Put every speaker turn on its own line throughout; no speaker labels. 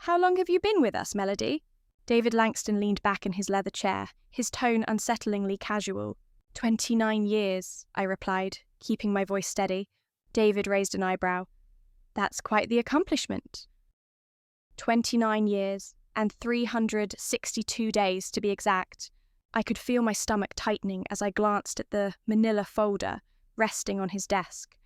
How long have you been with us, Melody? David Langston leaned back in his leather chair, his tone unsettlingly casual. 29 years, I replied, keeping my voice steady. David raised an eyebrow. That's quite the accomplishment. 29 years, and 362 days to be exact. I could feel my stomach tightening as I glanced at the manila folder resting on his desk.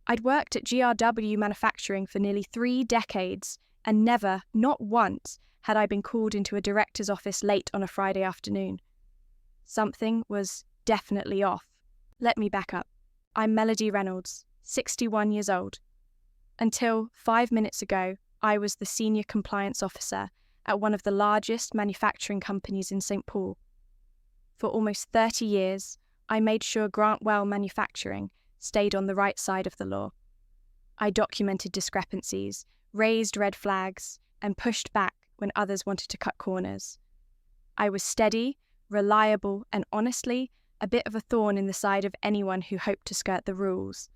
I'd worked at GRW Manufacturing for nearly 3 decades, and never, not once, had I been called into a director's office late on a Friday afternoon. Something was definitely off. Let me back up. I'm Melody Reynolds, 61 years old. Until 5 minutes ago, I was the senior compliance officer at one of the largest manufacturing companies in St. Paul. For almost 30 years, I made sure Grantwell Manufacturing stayed on the right side of the law. I documented discrepancies, raised red flags, and pushed back when others wanted to cut corners. I was steady, reliable, and honestly, a bit of a thorn in the side of anyone who hoped to skirt the rules.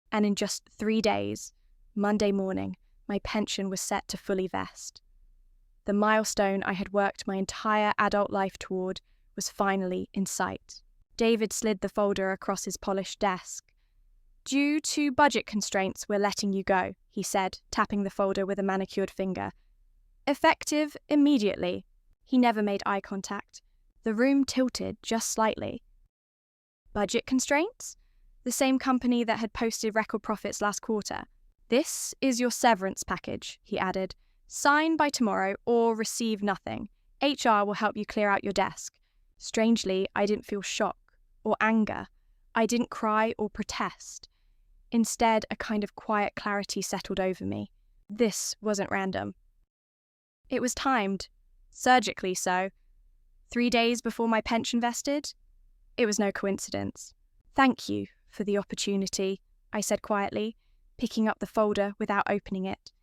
And in just 3 days, Monday morning, my pension was set to fully vest. The milestone I had worked my entire adult life toward was finally in sight. David slid the folder across his polished desk. Due to budget constraints, we're letting you go, he said, tapping the folder with a manicured finger. Effective immediately. He never made eye contact. The room tilted just slightly. Budget constraints? The same company that had posted record profits last quarter. This is your severance package, he added. Sign by tomorrow or receive nothing. HR will help you clear out your desk. Strangely, I didn't feel shock or anger. I didn't cry or protest. Instead, a kind of quiet clarity settled over me. This wasn't random. It was timed, surgically so. 3 days before my pension vested? It was no coincidence. Thank you for the opportunity, I said quietly, picking up the folder without opening it.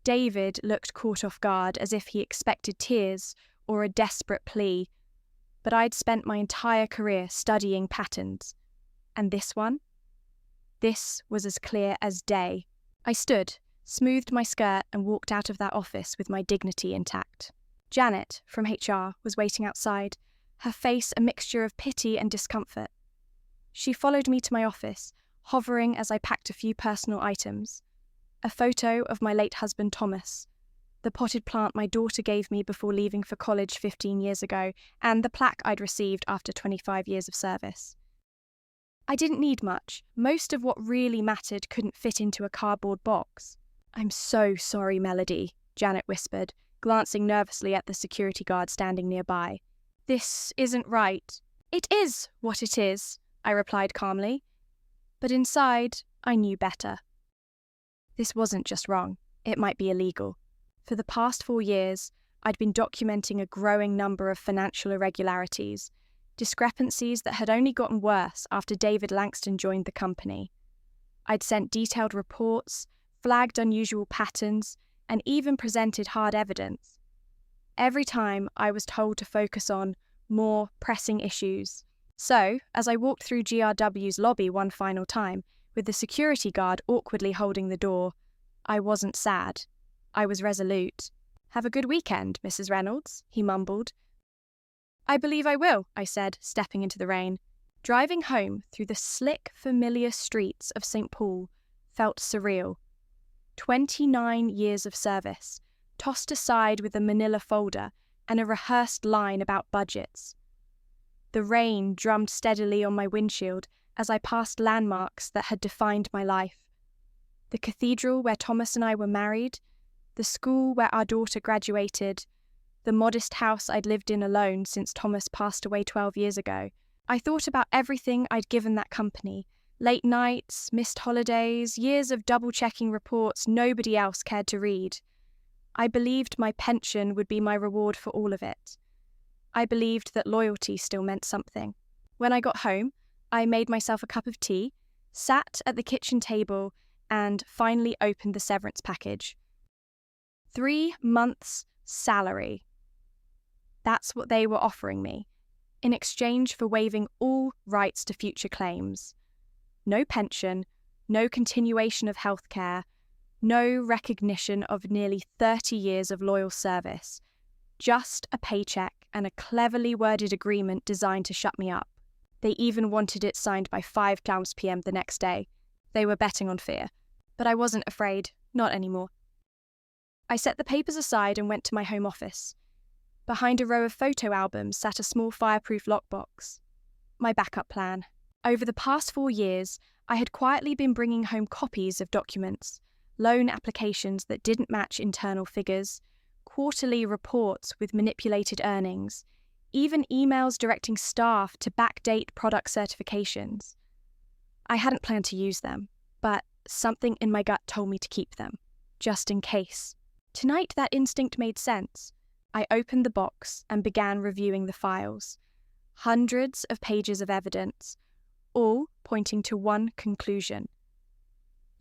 David looked caught off guard as if he expected tears or a desperate plea, but I'd spent my entire career studying patterns. And this one? This was as clear as day. I stood, smoothed my skirt, and walked out of that office with my dignity intact. Janet, from HR, was waiting outside, her face a mixture of pity and discomfort. She followed me to my office, hovering as I packed a few personal items. A photo of my late husband Thomas, the potted plant my daughter gave me before leaving for college 15 years ago, and the plaque I'd received after 25 years of service. I didn't need much. Most of what really mattered couldn't fit into a cardboard box. I'm so sorry, Melody, Janet whispered, glancing nervously at the security guard standing nearby. This isn't right. It is what it is, I replied calmly. But inside, I knew better. This wasn't just wrong. It might be illegal. For the past 4 years, I'd been documenting a growing number of financial irregularities, discrepancies that had only gotten worse after David Langston joined the company. I'd sent detailed reports, flagged unusual patterns, and even presented hard evidence. Every time I was told to focus on more pressing issues. So, as I walked through GRW's lobby one final time, with the security guard awkwardly holding the door, I wasn't sad. I was resolute. Have a good weekend, Mrs. Reynolds, he mumbled. I believe I will, I said, stepping into the rain. Driving home through the slick, familiar streets of St. Paul felt surreal. 29 years of service, tossed aside with a manila folder and a rehearsed line about budgets. The rain drummed steadily on my windshield as I passed landmarks that had defined my life. The cathedral where Thomas and I were married, the school where our daughter graduated, the modest house I'd lived in alone since Thomas passed away 12 years ago. I thought about everything I'd given that company. Late nights, missed holidays, years of double-checking reports nobody else cared to read. I believed my pension would be my reward for all of it. I believed that loyalty still meant something. When I got home, I made myself a cup of tea, sat at the kitchen table, and finally opened the severance package. 3 months' salary. That's what they were offering me, in exchange for waiving all rights to future claims. No pension, no continuation of healthcare, No recognition of nearly 30 years of loyal service. Just a paycheck and a cleverly worded agreement designed to shut me up. They even wanted it signed by 5 p.m. the next day. They were betting on fear. But I wasn't afraid, not anymore. I set the papers aside and went to my home office. Behind a row of photo albums sat a small fireproof lockbox. My backup plan. Over the past 4 years, I had quietly been bringing home copies of documents, loan applications that didn't match internal figures, quarterly reports with manipulated earnings, even emails directing staff to backdate product certifications. I hadn't planned to use them, but something in my gut told me to keep them, just in case. Tonight that instinct made sense. I opened the box and began reviewing the files. Hundreds of pages of evidence, all pointing to one conclusion.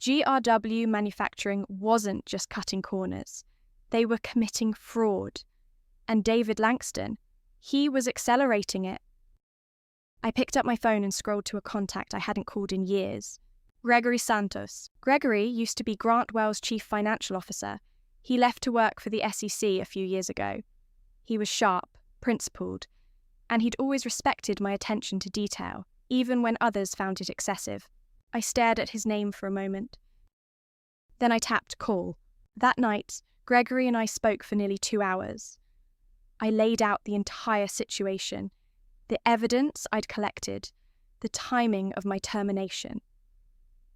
GRW Manufacturing wasn't just cutting corners. They were committing fraud. And David Langston, he was accelerating it. I picked up my phone and scrolled to a contact I hadn't called in years. Gregory Santos. Gregory used to be Grantwell's chief financial officer. He left to work for the SEC a few years ago. He was sharp, principled, and he'd always respected my attention to detail, even when others found it excessive. I stared at his name for a moment. Then I tapped call. That night, Gregory and I spoke for nearly 2 hours. I laid out the entire situation, the evidence I'd collected, the timing of my termination.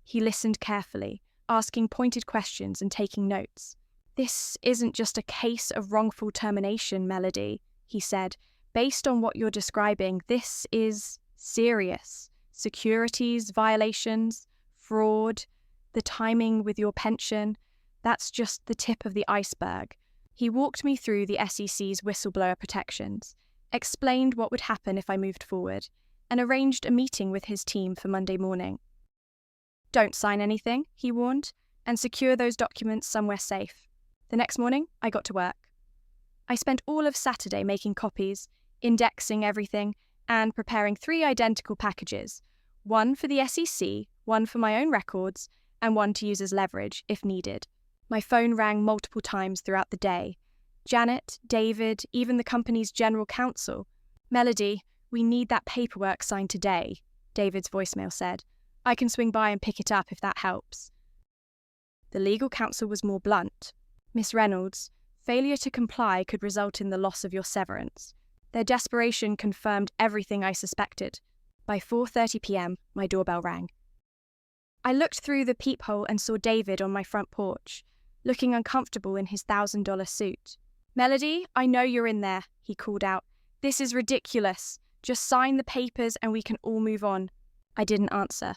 He listened carefully, asking pointed questions and taking notes. "This isn't just a case of wrongful termination, Melody," he said. "Based on what you're describing, this is serious. Securities violations, fraud, the timing with your pension, that's just the tip of the iceberg." He walked me through the SEC's whistleblower protections, explained what would happen if I moved forward, and arranged a meeting with his team for Monday morning. "Don't sign anything," he warned, "and secure those documents somewhere safe." The next morning, I got to work. I spent all of Saturday making copies, indexing everything, and preparing 3 identical packages, one for the SEC, one for my own records, and one to use as leverage if needed. My phone rang multiple times throughout the day. Janet, David, even the company's general counsel. "Melody, we need that paperwork signed today," David's voicemail said. "I can swing by and pick it up if that helps." The legal counsel was more blunt. "Miss Reynolds, failure to comply could result in the loss of your severance." Their desperation confirmed everything I suspected. By 4:30 p.m, my doorbell rang. I looked through the peephole and saw David on my front porch, looking uncomfortable in his $1,000 suit. "Melody, I know you're in there," he called out. "This is ridiculous. Just sign the papers and we can all move on." I didn't answer.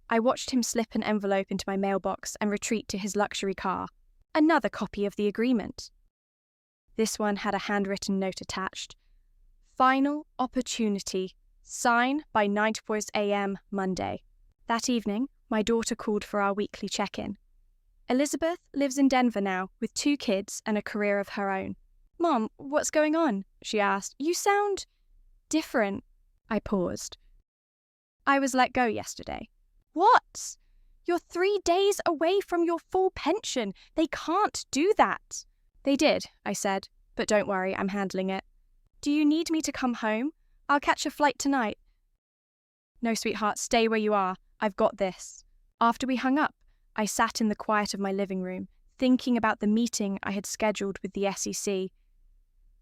I watched him slip an envelope into my mailbox and retreat to his luxury car. Another copy of the agreement. This one had a handwritten note attached. "Final opportunity. Sign by 9 a.m. Monday." That evening, my daughter called for our weekly check-in. Elizabeth lives in Denver now, with 2 kids and a career of her own. "Mom, what's going on?" she asked. "You sound different." I paused. "I was let go yesterday." "What? You're 3 days away from your full pension. They can't do that." "They did," I said, "but don't worry, I'm handling it." "Do you need me to come home? I'll catch a flight tonight." "No, sweetheart, stay where you are. I've got this." After we hung up, I sat in the quiet of my living room, thinking about the meeting I had scheduled with the SEC.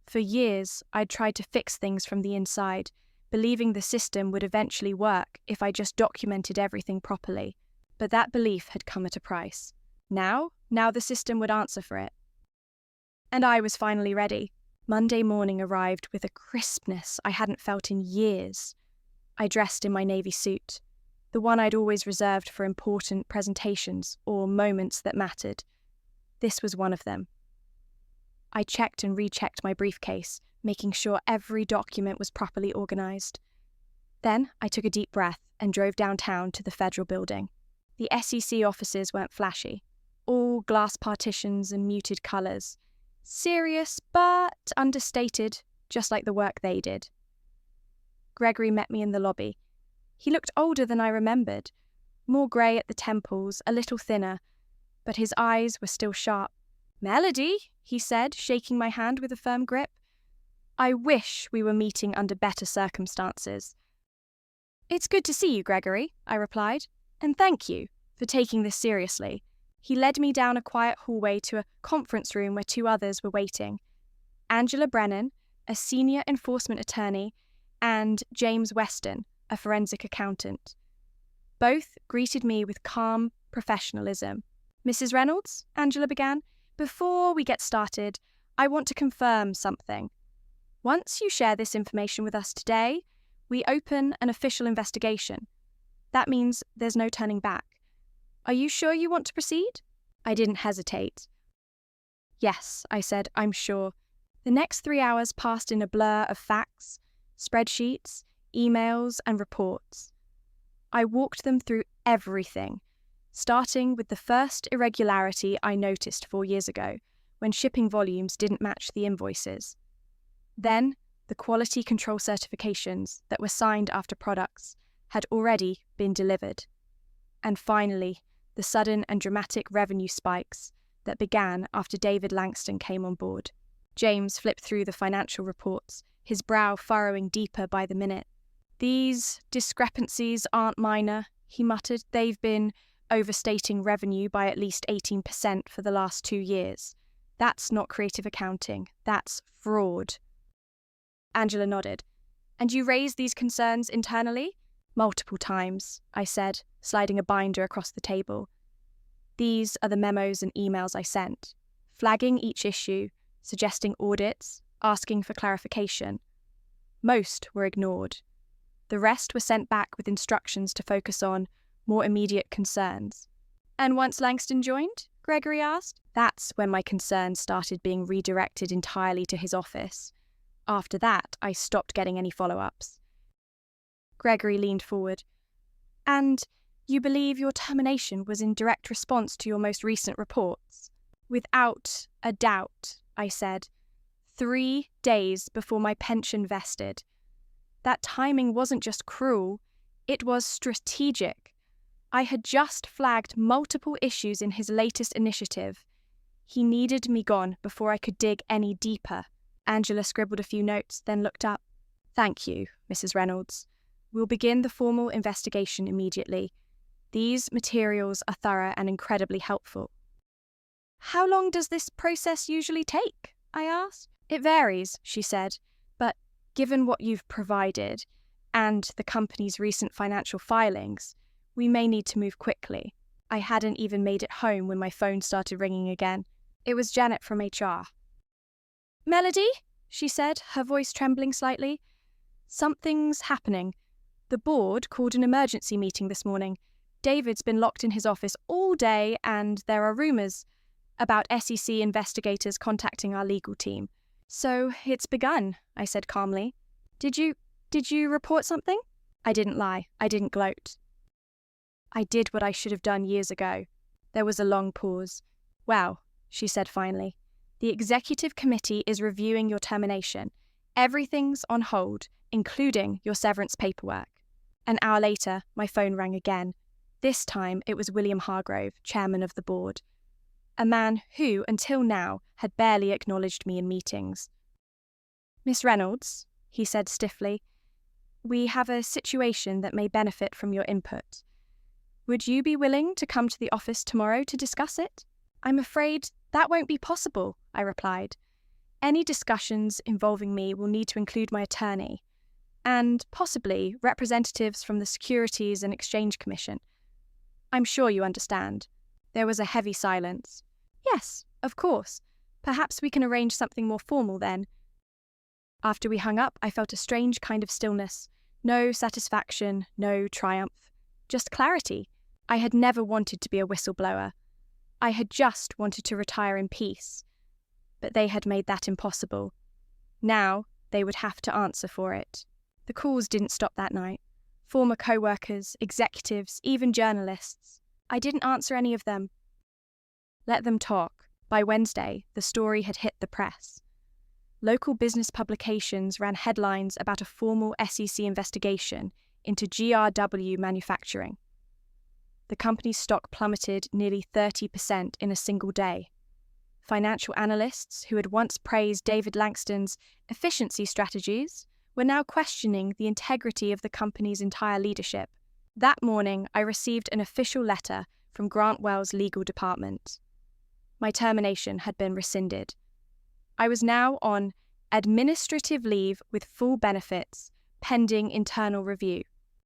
For years, I'd tried to fix things from the inside, believing the system would eventually work if I just documented everything properly. But that belief had come at a price. Now the system would answer for it. And I was finally ready. Monday morning arrived with a crispness I hadn't felt in years. I dressed in my navy suit, the one I'd always reserved for important presentations or moments that mattered. This was one of them. I checked and rechecked my briefcase, making sure every document was properly organized. Then I took a deep breath and drove downtown to the Federal Building. The SEC offices weren't flashy, all glass partitions and muted colors. Serious, but understated, just like the work they did. Gregory met me in the lobby. He looked older than I remembered, more grey at the temples, a little thinner. but his eyes were still sharp. "Melody," he said, shaking my hand with a firm grip. "I wish we were meeting under better circumstances." "It's good to see you, Gregory," I replied, "and thank you for taking this seriously." He led me down a quiet hallway to a conference room where two others were waiting. Angela Brennan, a senior enforcement attorney, and James Weston, a forensic accountant. Both greeted me with calm professionalism. "Mrs. Reynolds," Angela began, "before we get started, I want to confirm something. Once you share this information with us today, we open an official investigation. That means there's no turning back. Are you sure you want to proceed?" I didn't hesitate. "Yes," I said, "I'm sure." The next 3 hours passed in a blur of facts, spreadsheets, emails, and reports. I walked them through everything, starting with the first irregularity I noticed 4 years ago, when shipping volumes didn't match the invoices. Then, the quality control certifications that were signed after products had already been delivered. And finally, the sudden and dramatic revenue spikes that began after David Langston came on board. James flipped through the financial reports, his brow furrowing deeper by the minute. "These discrepancies aren't minor," he muttered. "They've been overstating revenue by at least 18% for the last 2 years. That's not creative accounting. That's fraud." Angela nodded. "And you raised these concerns internally?" "Multiple times," I said, sliding a binder across the table. "These are the memos and emails I sent, flagging each issue, suggesting audits, asking for clarification. Most were ignored. The rest were sent back with instructions to focus on more immediate concerns." "And once Langston joined?" Gregory asked. "That's when my concerns started being redirected entirely to his office. After that, I stopped getting any follow-ups." Gregory leaned forward. "And you believe your termination was in direct response to your most recent reports?" "Without a doubt," I said. 3 days before my pension vested. That timing wasn't just cruel, it was strategic. I had just flagged multiple issues in his latest initiative. He needed me gone before I could dig any deeper. Angela scribbled a few notes, then looked up. "Thank you, Mrs. Reynolds. We'll begin the formal investigation immediately. These materials are thorough and incredibly helpful." "How long does this process usually take?" I asked. "It varies," she said, "but given what you've provided and the company's recent financial filings, we may need to move quickly." I hadn't even made it home when my phone started ringing again. It was Janet from HR. "Melody," she said, her voice trembling slightly. "Something's happening. The board called an emergency meeting this morning. David's been locked in his office all day, and there are rumours about SEC investigators contacting our legal team." "So it's begun," I said calmly. Did you report something?" I didn't lie. I didn't gloat. "I did what I should have done years ago." There was a long pause. "Well," she said finally, "the executive committee is reviewing your termination. Everything's on hold, including your severance paperwork." An hour later, my phone rang again. This time it was William Hargrove, chairman of the board. A man who, until now, had barely acknowledged me in meetings. "Miss Reynolds," he said stiffly, "we have a situation that may benefit from your input. Would you be willing to come to the office tomorrow to discuss it?" "I'm afraid that won't be possible," I replied. "Any discussions involving me will need to include my attorney, and possibly representatives from the Securities and Exchange Commission. I'm sure you understand." There was a heavy silence. "Yes, of course. Perhaps we can arrange something more formal then." After we hung up, I felt a strange kind of stillness. No satisfaction, no triumph. Just clarity. I had never wanted to be a whistleblower. I had just wanted to retire in peace. But they had made that impossible. Now they would have to answer for it. The calls didn't stop that night. Former co-workers, executives, even journalists. I didn't answer any of them. Let them talk. By Wednesday, the story had hit the press. Local business publications ran headlines about a formal SEC investigation into GRW manufacturing. The company's stock plummeted nearly 30% in a single day. Financial analysts who had once praised David Langston's efficiency strategies were now questioning the integrity of the company's entire leadership. That morning, I received an official letter from Grant Well's legal department. My termination had been rescinded. I was now on administrative leave with full benefits, pending internal review.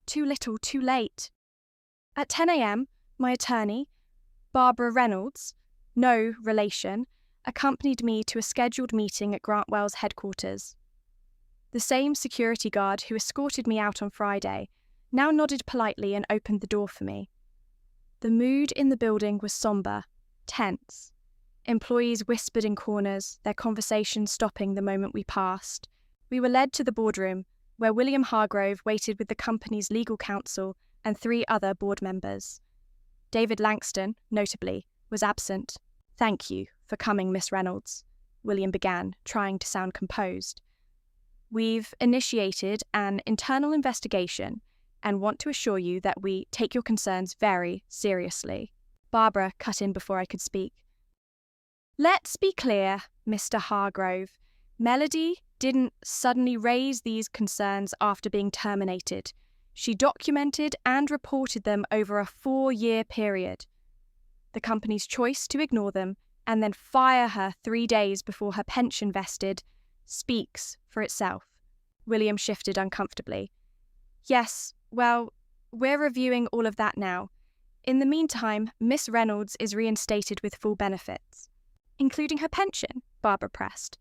Too little, too late. At 10 a.m., my attorney, Barbara Reynolds, no relation, accompanied me to a scheduled meeting at Grant Well's headquarters. The same security guard who escorted me out on Friday now nodded politely and opened the door for me. The mood in the building was somber, tense. Employees whispered in corners, their conversations stopping the moment we passed. We were led to the boardroom, where William Hargrove waited with the company's legal counsel and 3 other board members. David Langston, notably, was absent. "Thank you for coming, Miss Reynolds," William began, trying to sound composed. "We've initiated an internal investigation and want to assure you that we take your concerns very seriously." Barbara cut in before I could speak. "Let's be clear, Mr. Hargrove. Melody didn't suddenly raise these concerns after being terminated. She documented and reported them over a 4-year period. The company's choice to ignore them and then fire her 3 days before her pension vested speaks for itself." William shifted uncomfortably. "Yes, well, we're reviewing all of that now. In the meantime, Miss Reynolds is reinstated with full benefits." "Including her pension?" Barbara pressed.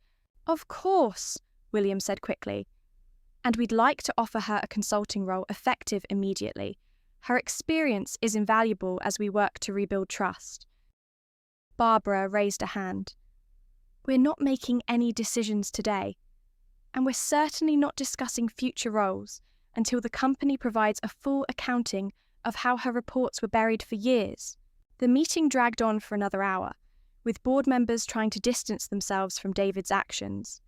"Of course," William said quickly. "And we'd like to offer her a consulting role effective immediately. Her experience is invaluable as we work to rebuild trust." Barbara raised a hand. "We're not making any decisions today, and we're certainly not discussing future roles until the company provides a full accounting of how her reports were buried for years." The meeting dragged on for another hour, with board members trying to distance themselves from David's actions.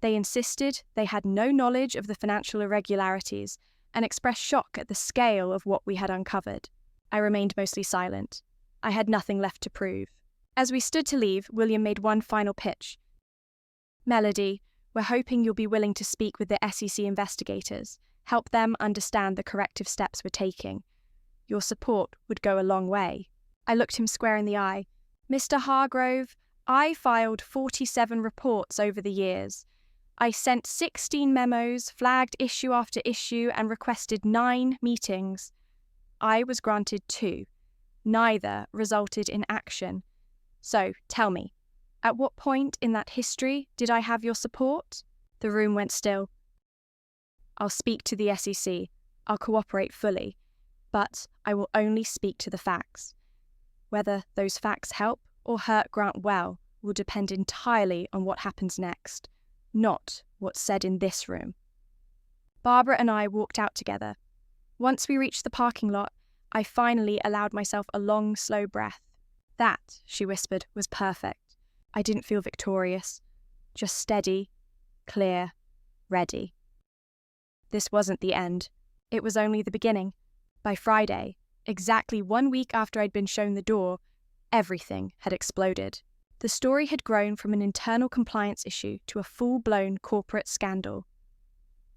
They insisted they had no knowledge of the financial irregularities and expressed shock at the scale of what we had uncovered. I remained mostly silent. I had nothing left to prove. As we stood to leave, William made one final pitch. "Melody, we're hoping you'll be willing to speak with the SEC investigators, help them understand the corrective steps we're taking. Your support would go a long way." I looked him square in the eye. "Mr. Hargrove, I filed 47 reports over the years. I sent 16 memos, flagged issue after issue, and requested 9 meetings. I was granted 2. Neither resulted in action. So, tell me, at what point in that history did I have your support?" The room went still. "I'll speak to the SEC. I'll cooperate fully. But I will only speak to the facts. Whether those facts help or hurt Grant Well will depend entirely on what happens next, not what's said in this room." Barbara and I walked out together. Once we reached the parking lot, I finally allowed myself a long, slow breath. "That," she whispered, "was perfect. I didn't feel victorious, just steady, clear, ready." This wasn't the end. It was only the beginning. By Friday, exactly 1 week after I'd been shown the door, everything had exploded. The story had grown from an internal compliance issue to a full-blown corporate scandal.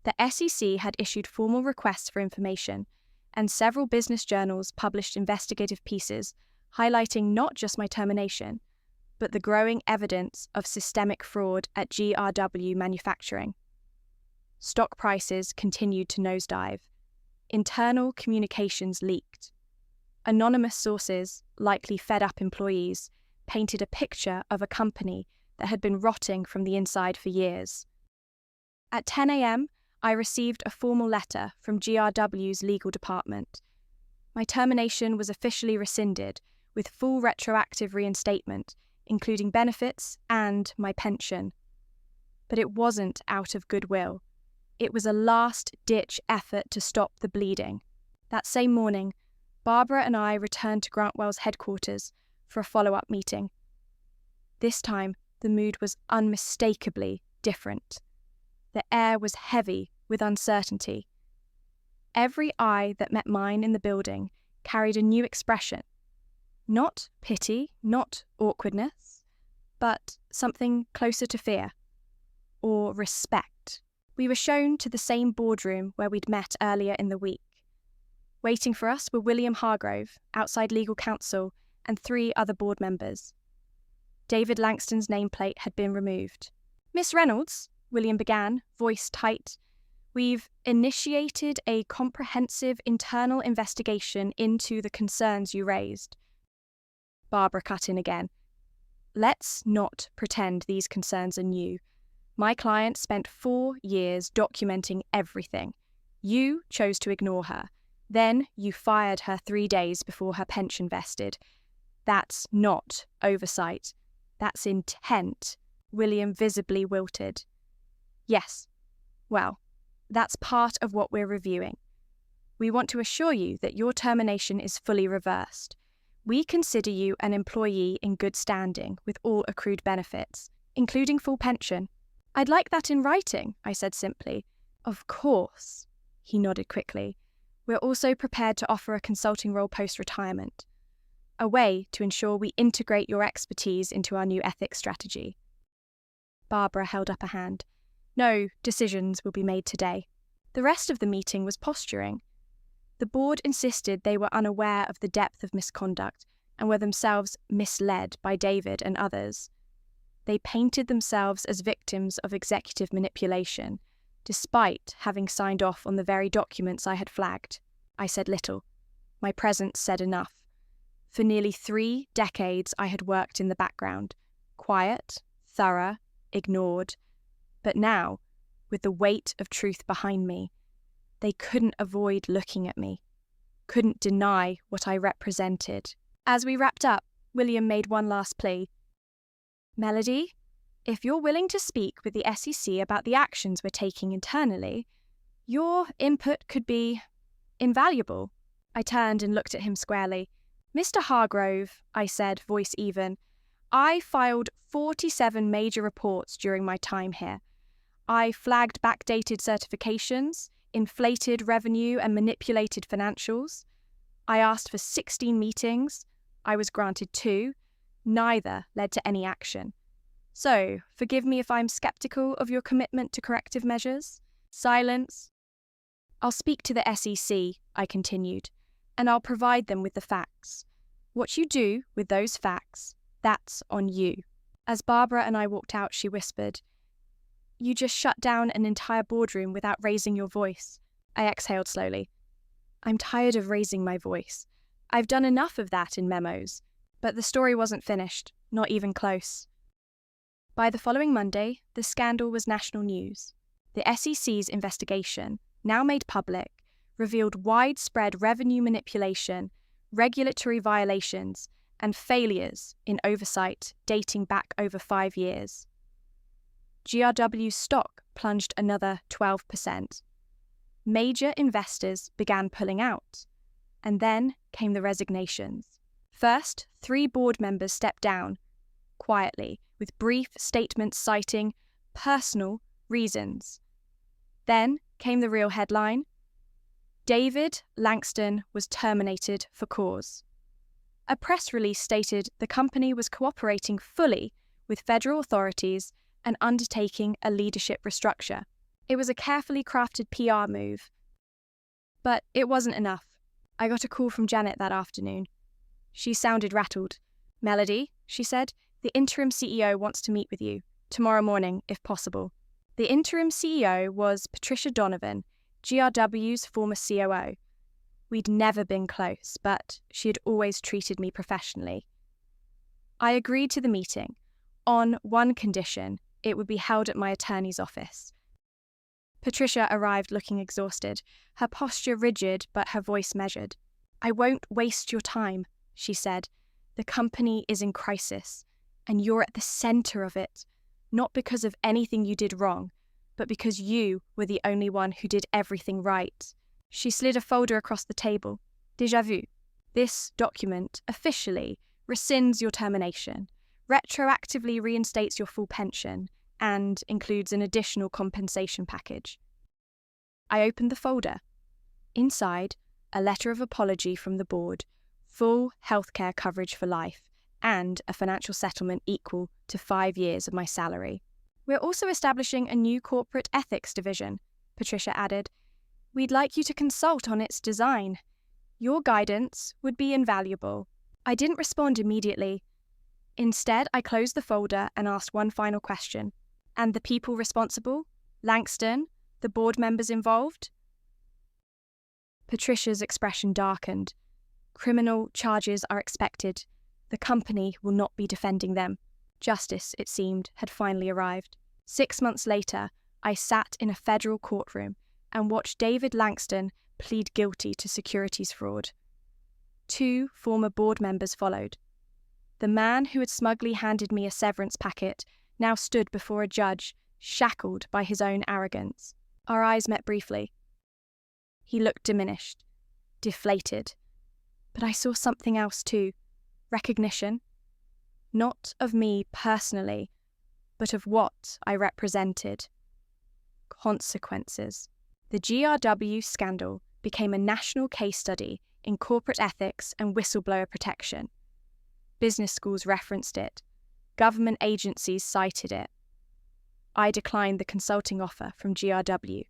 The SEC had issued formal requests for information, and several business journals published investigative pieces highlighting not just my termination, but the growing evidence of systemic fraud at GRW Manufacturing. Stock prices continued to nosedive. Internal communications leaked. Anonymous sources, likely fed-up employees, painted a picture of a company that had been rotting from the inside for years. At 10 a.m., I received a formal letter from GRW's legal department. My termination was officially rescinded, with full retroactive reinstatement, including benefits and my pension. But it wasn't out of goodwill. It was a last-ditch effort to stop the bleeding. That same morning, Barbara and I returned to Grant Well's headquarters for a follow-up meeting. This time, the mood was unmistakably different. The air was heavy with uncertainty. Every eye that met mine in the building carried a new expression. Not pity, not awkwardness, but something closer to fear. Or respect. We were shown to the same boardroom where we'd met earlier in the week. Waiting for us were William Hargrove, outside legal counsel, and 3 other board members. David Langston's nameplate had been removed. "Miss Reynolds," William began, voice tight, "we've initiated a comprehensive internal investigation into the concerns you raised." Barbara cut in again. "Let's not pretend these concerns are new. My client spent 4 years documenting everything. You chose to ignore her. Then you fired her 3 days before her pension vested. That's not oversight. That's intent." William visibly wilted. "Yes. Well, that's part of what we're reviewing. We want to assure you that your termination is fully reversed. We consider you an employee in good standing with all accrued benefits, including full pension." "I'd like that in writing," I said simply. "Of course," he nodded quickly. "We're also prepared to offer a consulting role post-retirement, a way to ensure we integrate your expertise into our new ethics strategy." Barbara held up a hand. "No decisions will be made today." The rest of the meeting was posturing. The board insisted they were unaware of the depth of misconduct and were themselves misled by David and others. They painted themselves as victims of executive manipulation, despite having signed off on the very documents I had flagged. I said little. My presence said enough. For nearly 3 decades I had worked in the background, quiet, thorough, ignored. But now, with the weight of truth behind me, they couldn't avoid looking at me, couldn't deny what I represented. As we wrapped up, William made one last plea. "Melody, if you're willing to speak with the SEC about the actions we're taking internally, your input could be invaluable." I turned and looked at him squarely. "Mr. Hargrove," I said, voice even, "I filed 47 major reports during my time here. I flagged backdated certifications, inflated revenue and manipulated financials. I asked for 16 meetings. I was granted 2. Neither led to any action. So, forgive me if I'm skeptical of your commitment to corrective measures." Silence. "I'll speak to the SEC," I continued, "and I'll provide them with the facts. What you do with those facts, that's on you." As Barbara and I walked out, she whispered, "You just shut down an entire boardroom without raising your voice." I exhaled slowly. I'm tired of raising my voice. I've done enough of that in memos. But the story wasn't finished, not even close. By the following Monday, the scandal was national news. The SEC's investigation, now made public, revealed widespread revenue manipulation, regulatory violations, and failures in oversight dating back over 5 years. GRW's stock plunged another 12%. Major investors began pulling out, and then came the resignations. First, 3 board members stepped down, quietly, with brief statements citing personal reasons. Then came the real headline: David Langston was terminated for cause. A press release stated the company was cooperating fully with federal authorities and undertaking a leadership restructure. It was a carefully crafted PR move. But it wasn't enough. I got a call from Janet that afternoon. She sounded rattled. "Melody," she said, "the interim CEO wants to meet with you, tomorrow morning, if possible." The interim CEO was Patricia Donovan, GRW's former COO. We'd never been close, but she had always treated me professionally. I agreed to the meeting, on one condition: it would be held at my attorney's office. Patricia arrived looking exhausted, her posture rigid but her voice measured. "I won't waste your time," she said. "The company is in crisis, and you're at the centre of it, not because of anything you did wrong, but because you were the only one who did everything right." She slid a folder across the table. "Déjà vu. This document officially rescinds your termination, retroactively reinstates your full pension, and includes an additional compensation package." I opened the folder. Inside a letter of apology from the board, full healthcare coverage for life, and a financial settlement equal to 5 years of my salary. We're also establishing a new corporate ethics division, Patricia added. We'd like you to consult on its design. Your guidance would be invaluable. I didn't respond immediately. Instead, I closed the folder and asked one final question. And the people responsible? Langston? The board members involved? Patricia's expression darkened. Criminal charges are expected. The company will not be defending them. Justice, it seemed, had finally arrived. 6 months later, I sat in a federal courtroom and watched David Langston plead guilty to securities fraud. 2 former board members followed. The man who had smugly handed me a severance packet now stood before a judge, shackled by his own arrogance. Our eyes met briefly. He looked diminished, deflated. But I saw something else too. Recognition. Not of me personally, but of what I represented. Consequences. The GRW scandal became a national case study in corporate ethics and whistleblower protection. Business schools referenced it. Government agencies cited it. I declined the consulting offer from GRW.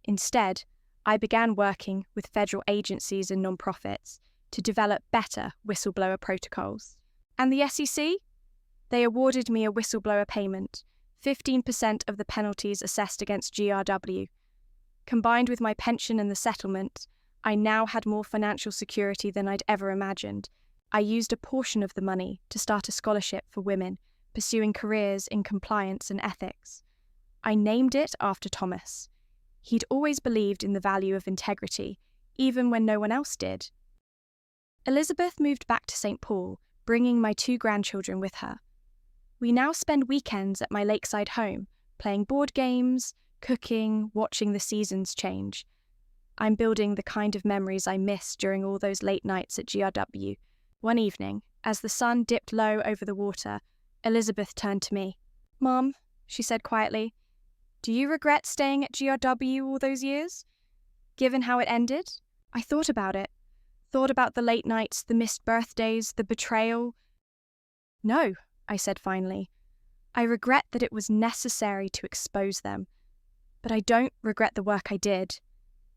Instead, I began working with federal agencies and nonprofits to develop better whistleblower protocols. And the SEC? They awarded me a whistleblower payment, 15% of the penalties assessed against GRW. Combined with my pension and the settlement, I now had more financial security than I'd ever imagined. I used a portion of the money to start a scholarship for women pursuing careers in compliance and ethics. I named it after Thomas. He'd always believed in the value of integrity, even when no one else did. Elizabeth moved back to St. Paul, bringing my 2 grandchildren with her. We now spend weekends at my lakeside home, playing board games, cooking, watching the seasons change. I'm building the kind of memories I missed during all those late nights at GRW. One evening, as the sun dipped low over the water, Elizabeth turned to me. "Mom," she said quietly, "do you regret staying at GRW all those years? Given how it ended?" I thought about it. Thought about the late nights, the missed birthdays, the betrayal. "No," I said finally. "I regret that it was necessary to expose them. But I don't regret the work I did.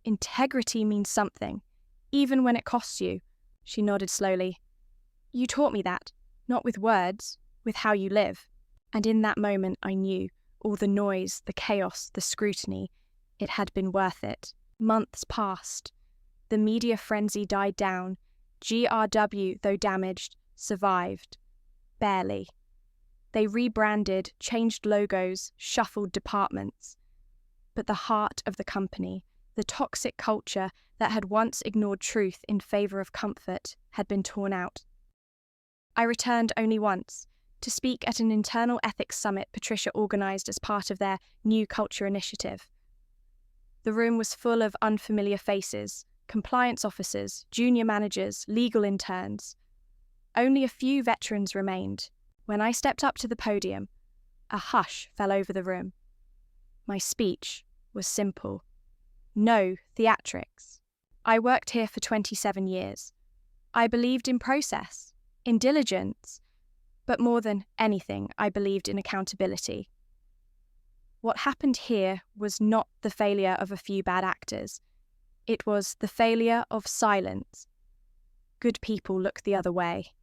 Integrity means something, even when it costs you." She nodded slowly. "You taught me that, not with words, with how you live." And in that moment I knew, all the noise, the chaos, the scrutiny, it had been worth it. Months passed. The media frenzy died down. GRW, though damaged, survived. Barely. They rebranded, changed logos, shuffled departments. But the heart of the company, the toxic culture that had once ignored truth in favour of comfort, had been torn out. I returned only once, to speak at an internal ethics summit Patricia organised as part of their New Culture initiative. The room was full of unfamiliar faces, compliance officers, junior managers, legal interns. Only a few veterans remained. When I stepped up to the podium, a hush fell over the room. My speech was simple. No theatrics. I worked here for 27 years. I believed in process, in diligence, but more than anything, I believed in accountability. What happened here was not the failure of a few bad actors. It was the failure of silence. Good people looked the other way.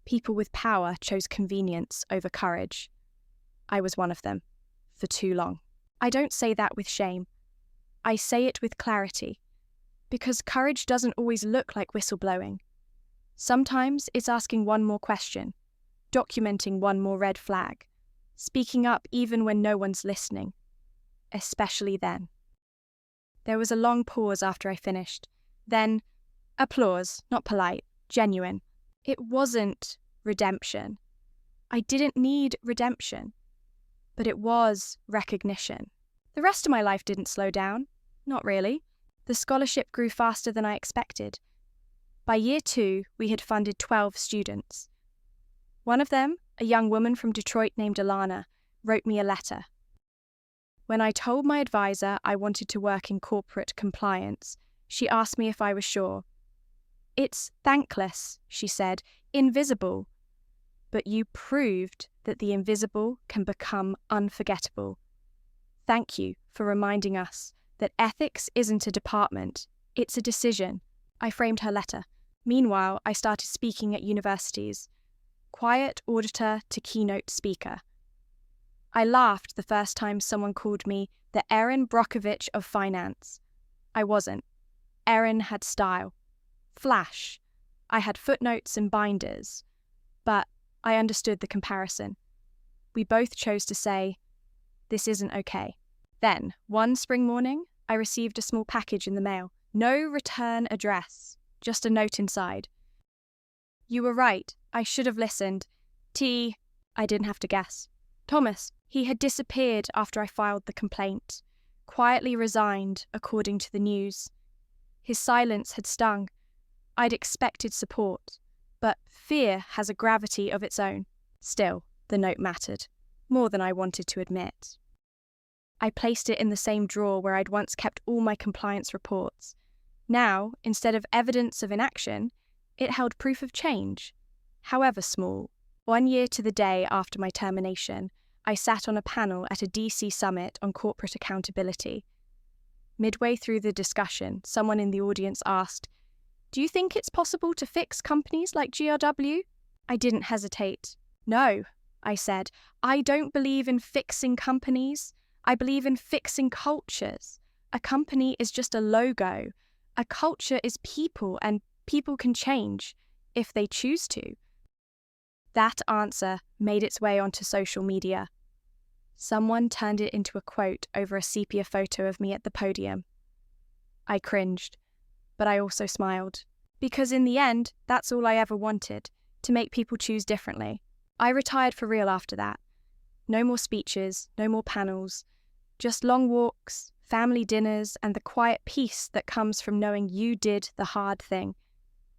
People with power chose convenience over courage. I was one of them, for too long. I don't say that with shame. I say it with clarity, because courage doesn't always look like whistleblowing. Sometimes it's asking one more question, documenting one more red flag, speaking up even when no one's listening, especially then. There was a long pause after I finished. Then, applause, not polite, genuine. It wasn't redemption. I didn't need redemption, but it was recognition. The rest of my life didn't slow down. Not really. The scholarship grew faster than I expected. By year 2, we had funded 12 students. One of them, a young woman from Detroit named Alana, wrote me a letter. When I told my advisor I wanted to work in corporate compliance, She asked me if I was sure. It's thankless, she said, invisible. But you proved that the invisible can become unforgettable. Thank you for reminding us that ethics isn't a department, it's a decision. I framed her letter. Meanwhile, I started speaking at universities. Quiet auditor to keynote speaker. I laughed the first time someone called me the Erin Brockovich of finance. I wasn't. Erin had style. Flash. I had footnotes and binders. But I understood the comparison. We both chose to say, this isn't okay. Then, one spring morning, I received a small package in the mail. No return address, just a note inside. You were right, I should have listened. I didn't have to guess. Thomas, he had disappeared after I filed the complaint. Quietly resigned, according to the news. His silence had stung. I'd expected support, but fear has a gravity of its own. Still, the note mattered, more than I wanted to admit. I placed it in the same drawer where I'd once kept all my compliance reports. Now, instead of evidence of inaction, it held proof of change, however small. 1 year to the day after my termination, I sat on a panel at a DC summit on corporate accountability. Midway through the discussion, someone in the audience asked, "Do you think it's possible to fix companies like GRW?" I didn't hesitate. "No," I said, "I don't believe in fixing companies. I believe in fixing cultures. A company is just a logo. A culture is people, and people can change if they choose to." That answer made its way onto social media. Someone turned it into a quote over a sepia photo of me at the podium. I cringed, but I also smiled, because in the end, that's all I ever wanted, to make people choose differently. I retired for real after that. No more speeches, no more panels, just long walks, family dinners, and the quiet peace that comes from knowing you did the hard thing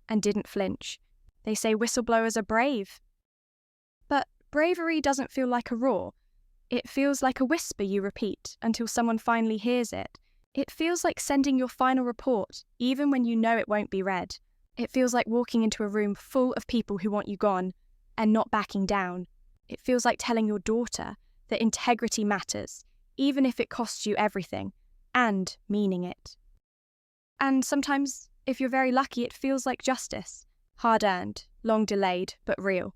and didn't flinch. They say whistleblowers are brave. But bravery doesn't feel like a roar. It feels like a whisper you repeat until someone finally hears it. It feels like sending your final report, even when you know it won't be read. It feels like walking into a room full of people who want you gone and not backing down. It feels like telling your daughter that integrity matters, even if it costs you everything, and meaning it. And sometimes, if you're very lucky, it feels like justice. Hard-earned, long delayed, but real.